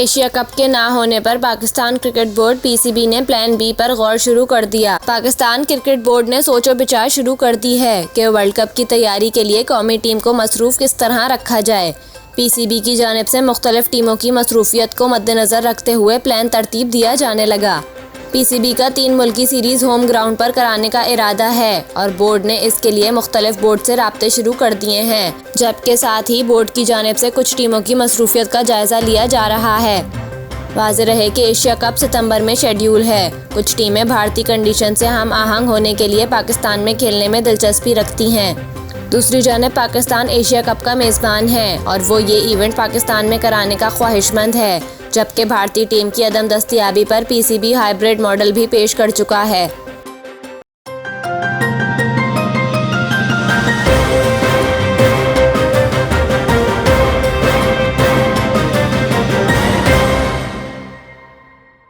Asia cup के ना होने पर पाकिस्तान क्रिकेट बोर्ड पीसीबी ने प्लान बी पर गौर शुरू कर दिया। पाकिस्तान क्रिकेट बोर्ड ने सोचो विचार शुरू कर दी है कि वर्ल्ड कप की तैयारी के लिए कौमी टीम को मसरूफ किस तरह रखा जाए। पीसीबी की जानिब से मुख्तलिफ टीमों की मसरूफियत को मद्देनजर रखते हुए प्लान तरतीब दिया जाने लगा। पीसीबी का 3 मुल्की सीरीज होम ग्राउंड पर कराने का इरादा है और बोर्ड ने इसके लिए मुख्तलिफ बोर्ड से राब्ते शुरू कर दिए हैं, जबकि साथ ही बोर्ड की जानिब से कुछ टीमों की मसरूफियत का जायजा लिया जा रहा है। वाज़ेह रहे कि एशिया कप सितंबर में शेड्यूल है। कुछ टीमें भारतीय कंडीशन से हम आहंग होने के लिए पाकिस्तान में खेलने में दिलचस्पी रखती हैं। दूसरी जानिब पाकिस्तान एशिया कप का मेज़बान है और वो ये इवेंट पाकिस्तान में कराने का ख्वाहिशमंद है, जबकि भारतीय टीम की अदम दस्तयाबी पर पीसीबी हाइब्रिड मॉडल भी पेश कर चुका है।